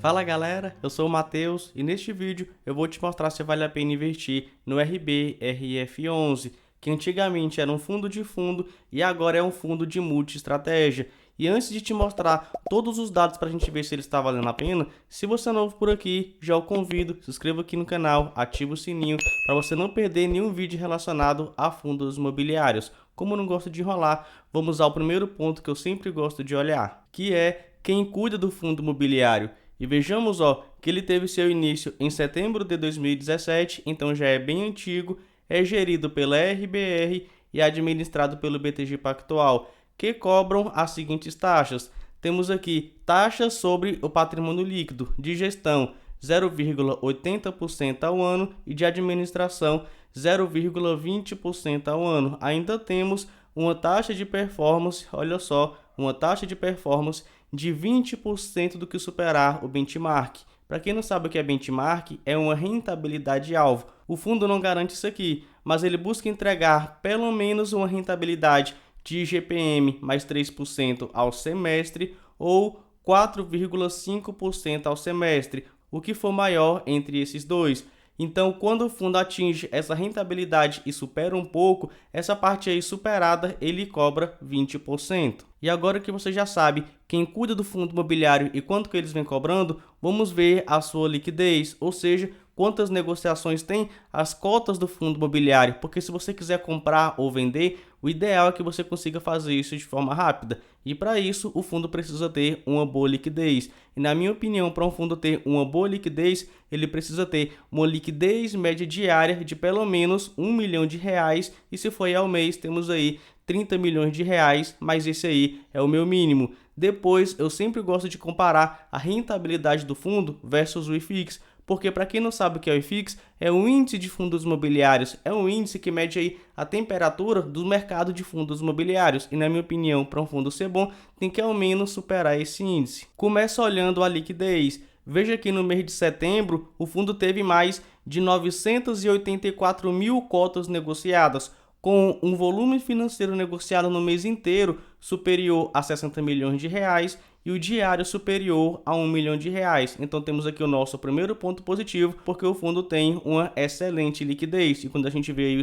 Fala galera, eu sou o Matheus e neste vídeo eu vou te mostrar se vale a pena investir no RBRF11, que antigamente era um fundo de fundo e agora é um fundo de multi-estratégia. E antes de te mostrar todos os dados para a gente ver se ele está valendo a pena, se você é novo por aqui, já o convido, se inscreva aqui no canal, ative o sininho para você não perder nenhum vídeo relacionado a fundos imobiliários. Como eu não gosto de enrolar, vamos ao primeiro ponto que eu sempre gosto de olhar, que é quem cuida do fundo imobiliário. E vejamos que ele teve seu início em setembro de 2017, então já é bem antigo, é gerido pela RBR e administrado pelo BTG Pactual, que cobram as seguintes taxas. Temos aqui taxas sobre o patrimônio líquido de gestão 0,80% ao ano e de administração 0,20% ao ano. Ainda temos uma taxa de performance, olha só, uma taxa de performance de 20% do que superar o benchmark. Para quem não sabe o que é benchmark, é uma rentabilidade-alvo. O fundo não garante isso aqui, mas ele busca entregar pelo menos uma rentabilidade de IGPM mais 3% ao semestre ou 4,5% ao semestre, o que for maior entre esses dois. Então, quando o fundo atinge essa rentabilidade e supera um pouco, essa parte aí superada, ele cobra 20%. E agora que você já sabe quem cuida do fundo imobiliário e quanto que eles vêm cobrando, vamos ver a sua liquidez, ou seja, quantas negociações tem as cotas do fundo imobiliário, porque se você quiser comprar ou vender, o ideal é que você consiga fazer isso de forma rápida. E para isso, o fundo precisa ter uma boa liquidez. E na minha opinião, para um fundo ter uma boa liquidez, ele precisa ter uma liquidez média diária de pelo menos R$1 milhão. E se for ao mês, temos aí 30 milhões de reais, mas esse aí é o meu mínimo. Depois, eu sempre gosto de comparar a rentabilidade do fundo versus o IFIX, porque para quem não sabe o que é o IFIX, é um índice de fundos imobiliários, é um índice que mede aí a temperatura do mercado de fundos imobiliários, e na minha opinião, para um fundo ser bom, tem que ao menos superar esse índice. Começa olhando a liquidez. Veja que no mês de setembro, o fundo teve mais de 984 mil cotas negociadas, com um volume financeiro negociado no mês inteiro superior a 60 milhões de reais e o diário superior a 1 milhão de reais. Então temos aqui o nosso primeiro ponto positivo, porque o fundo tem uma excelente liquidez. E quando a gente vê aí o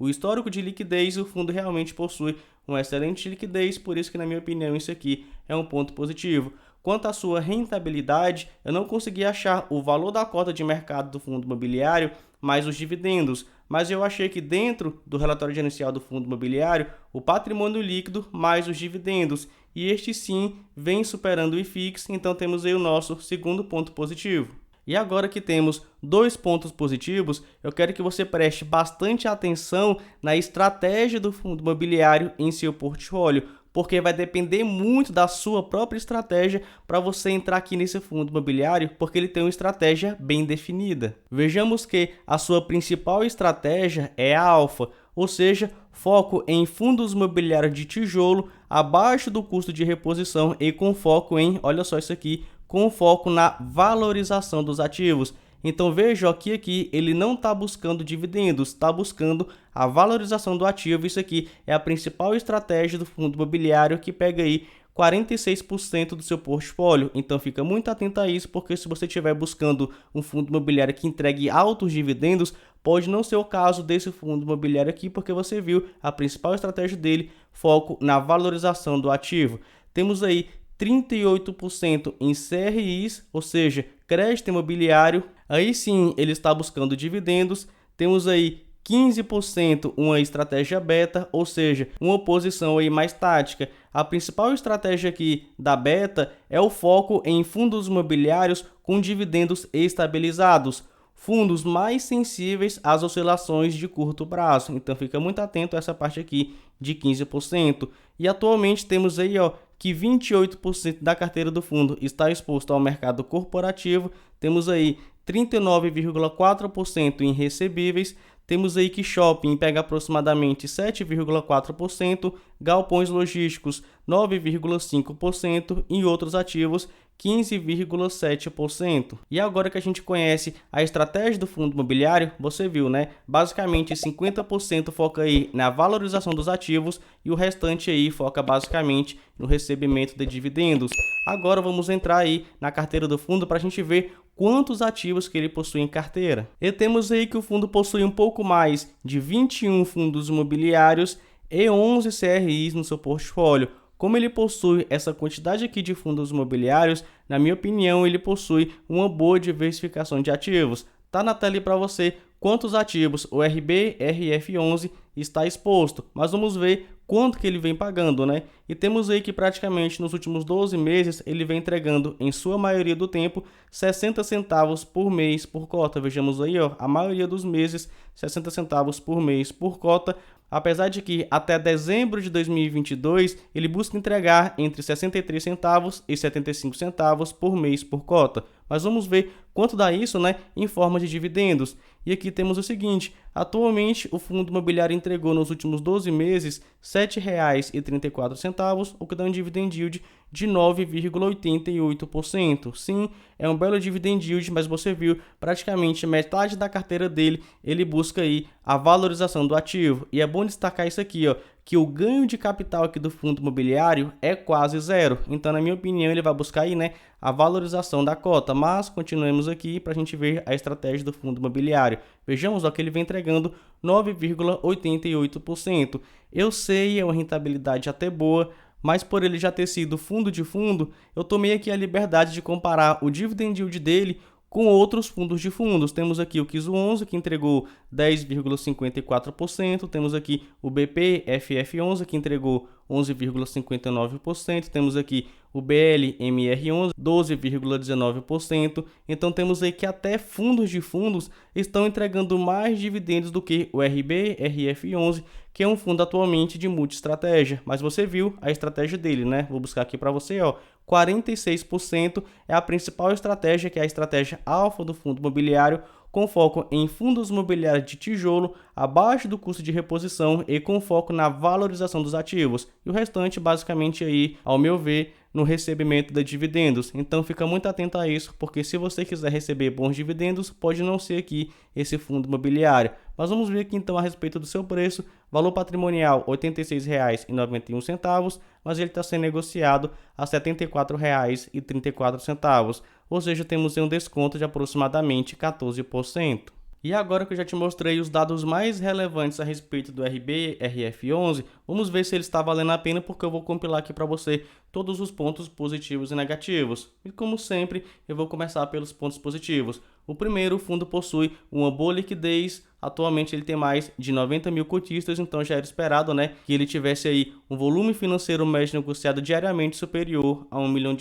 histórico de liquidez, o fundo realmente possui uma excelente liquidez, por isso que na minha opinião isso aqui é um ponto positivo. Quanto à sua rentabilidade, eu não consegui achar o valor da cota de mercado do fundo imobiliário mais os dividendos, mas eu achei que dentro do relatório gerencial do fundo imobiliário, o patrimônio líquido mais os dividendos, e este sim vem superando o IFIX, então temos aí o nosso segundo ponto positivo. E agora que temos dois pontos positivos, eu quero que você preste bastante atenção na estratégia do fundo imobiliário em seu portfólio, porque vai depender muito da sua própria estratégia para você entrar aqui nesse fundo imobiliário, porque ele tem uma estratégia bem definida. Vejamos que a sua principal estratégia é a alfa, ou seja, foco em fundos imobiliários de tijolo abaixo do custo de reposição e com foco em, olha só isso aqui, com foco na valorização dos ativos. Então veja que aqui ele não está buscando dividendos, está buscando a valorização do ativo. Isso aqui é a principal estratégia do fundo imobiliário, que pega aí 46% do seu portfólio. Então fica muito atento a isso, porque se você estiver buscando um fundo imobiliário que entregue altos dividendos, pode não ser o caso desse fundo imobiliário aqui, porque você viu a principal estratégia dele, foco na valorização do ativo. Temos aí 38% em CRIs, ou seja, crédito imobiliário. Aí sim ele está buscando dividendos. Temos aí 15% uma estratégia beta, ou seja, uma posição aí mais tática. A principal estratégia aqui da beta é o foco em fundos imobiliários com dividendos estabilizados, fundos mais sensíveis às oscilações de curto prazo. Então fica muito atento a essa parte aqui de 15%. E atualmente temos aí que 28% da carteira do fundo está exposto ao mercado corporativo. Temos aí 39,4% em recebíveis. Temos aí que shopping pega aproximadamente 7,4%, galpões logísticos 9,5% e outros ativos 15,7%. E agora que a gente conhece a estratégia do fundo imobiliário, você viu, né? Basicamente 50% foca aí na valorização dos ativos e o restante aí foca basicamente no recebimento de dividendos. Agora vamos entrar aí na carteira do fundo para a gente ver quantos ativos que ele possui em carteira. E temos aí que o fundo possui um pouco mais de 21 fundos imobiliários e 11 CRIs no seu portfólio. Como ele possui essa quantidade aqui de fundos imobiliários, na minha opinião, ele possui uma boa diversificação de ativos. Tá na tela aí para você quantos ativos o RBRF11 está exposto, mas vamos ver quanto que ele vem pagando, né? E temos aí que praticamente nos últimos 12 meses ele vem entregando, em sua maioria do tempo, 60 centavos por mês por cota. Vejamos aí, ó, a maioria dos meses, 60 centavos por mês por cota. Apesar de que até dezembro de 2022 ele busca entregar entre 63 centavos e 75 centavos por mês por cota. Mas vamos ver quanto dá isso, né, em forma de dividendos. E aqui temos o seguinte: atualmente o fundo imobiliário entregou nos últimos 12 meses R$ 7,34, o que dá um dividend yield de 9,88%. Sim, é um belo dividend yield, mas você viu praticamente metade da carteira dele, ele busca aí a valorização do ativo. E é bom destacar isso aqui, ó, que o ganho de capital aqui do fundo imobiliário é quase zero. Então, na minha opinião, ele vai buscar aí, né, a valorização da cota. Mas continuemos aqui para a gente ver a estratégia do fundo imobiliário. Vejamos, ó, que ele vem entregando 9,88%. Eu sei, é uma rentabilidade até boa, mas por ele já ter sido fundo de fundo, eu tomei aqui a liberdade de comparar o dividend yield dele com outros fundos de fundos. Temos aqui o KISO 11, que entregou 10,54%. Temos aqui o BPFF11, que entregou 11,59%. Temos aqui o BLMR11, 12,19%. Então temos aí que até fundos de fundos estão entregando mais dividendos do que o RBRF11, que é um fundo atualmente de multi-estratégia. Mas você viu a estratégia dele, né? Vou buscar aqui para você, ó. 46% é a principal estratégia, que é a estratégia alfa do fundo imobiliário, com foco em fundos imobiliários de tijolo, abaixo do custo de reposição e com foco na valorização dos ativos. E o restante, basicamente, aí, ao meu ver, no recebimento de dividendos. Então fica muito atento a isso, porque se você quiser receber bons dividendos, pode não ser aqui esse fundo imobiliário. Mas vamos ver aqui então a respeito do seu preço. Valor patrimonial R$ 86,91, mas ele está sendo negociado a R$ 74,34. Ou seja, temos um desconto de aproximadamente 14%. E agora que eu já te mostrei os dados mais relevantes a respeito do RBRF11, vamos ver se ele está valendo a pena, porque eu vou compilar aqui para você todos os pontos positivos e negativos. E como sempre, eu vou começar pelos pontos positivos. O primeiro, o fundo possui uma boa liquidez. Atualmente ele tem mais de 90 mil cotistas, então já era esperado, né, que ele tivesse aí um volume financeiro médio negociado diariamente superior a R$ 1 milhão.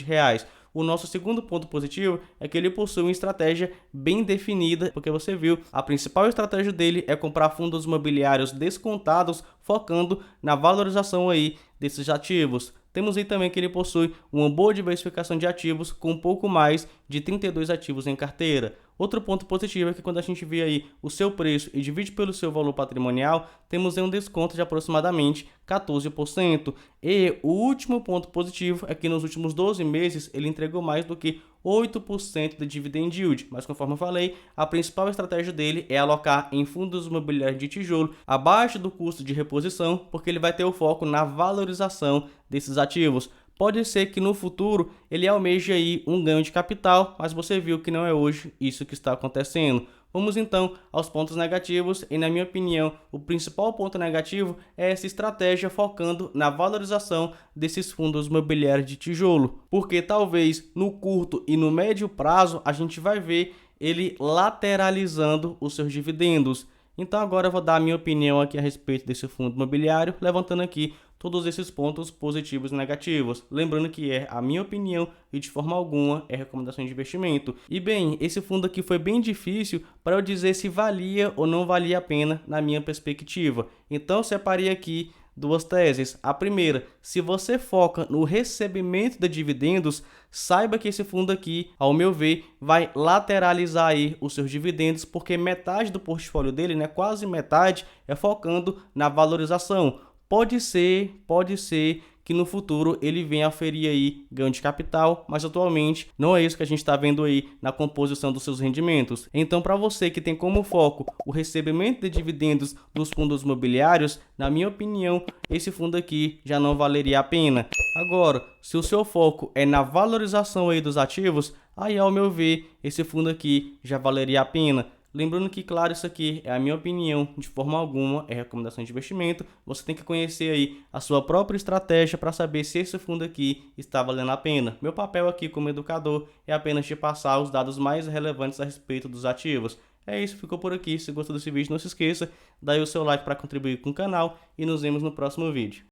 O nosso segundo ponto positivo é que ele possui uma estratégia bem definida, porque você viu, a principal estratégia dele é comprar fundos imobiliários descontados, focando na valorização aí desses ativos. Temos aí também que ele possui uma boa diversificação de ativos, com um pouco mais de 32 ativos em carteira. Outro ponto positivo é que quando a gente vê aí o seu preço e divide pelo seu valor patrimonial, temos aí um desconto de aproximadamente 14%. E o último ponto positivo é que nos últimos 12 meses ele entregou mais do que 8% de dividend yield, mas conforme eu falei, a principal estratégia dele é alocar em fundos imobiliários de tijolo abaixo do custo de reposição, porque ele vai ter o foco na valorização desses ativos. Pode ser que no futuro ele almeje aí um ganho de capital, mas você viu que não é hoje isso que está acontecendo. Vamos então aos pontos negativos, e na minha opinião, o principal ponto negativo é essa estratégia focando na valorização desses fundos imobiliários de tijolo, porque talvez no curto e no médio prazo a gente vai ver ele lateralizando os seus dividendos. Então agora eu vou dar a minha opinião aqui a respeito desse fundo imobiliário, levantando aqui todos esses pontos positivos e negativos. Lembrando que é a minha opinião e de forma alguma é recomendação de investimento. E bem, esse fundo aqui foi bem difícil para eu dizer se valia ou não valia a pena na minha perspectiva. Então eu separei aqui duas teses. A primeira, se você foca no recebimento de dividendos, saiba que esse fundo aqui, ao meu ver, vai lateralizar aí os seus dividendos, porque metade do portfólio dele, né, quase metade, é focando na valorização. pode ser que no futuro ele venha a ferir aí ganho de capital, mas atualmente não é isso que a gente está vendo aí na composição dos seus rendimentos. Então, para você que tem como foco o recebimento de dividendos dos fundos imobiliários, na minha opinião, esse fundo aqui já não valeria a pena. Agora, se o seu foco é na valorização aí dos ativos, aí ao meu ver, esse fundo aqui já valeria a pena. Lembrando que, claro, isso aqui é a minha opinião, de forma alguma é recomendação de investimento. Você tem que conhecer aí a sua própria estratégia para saber se esse fundo aqui está valendo a pena. Meu papel aqui como educador é apenas te passar os dados mais relevantes a respeito dos ativos. É isso, ficou por aqui. Se gostou desse vídeo, não se esqueça, dá aí o seu like para contribuir com o canal e nos vemos no próximo vídeo.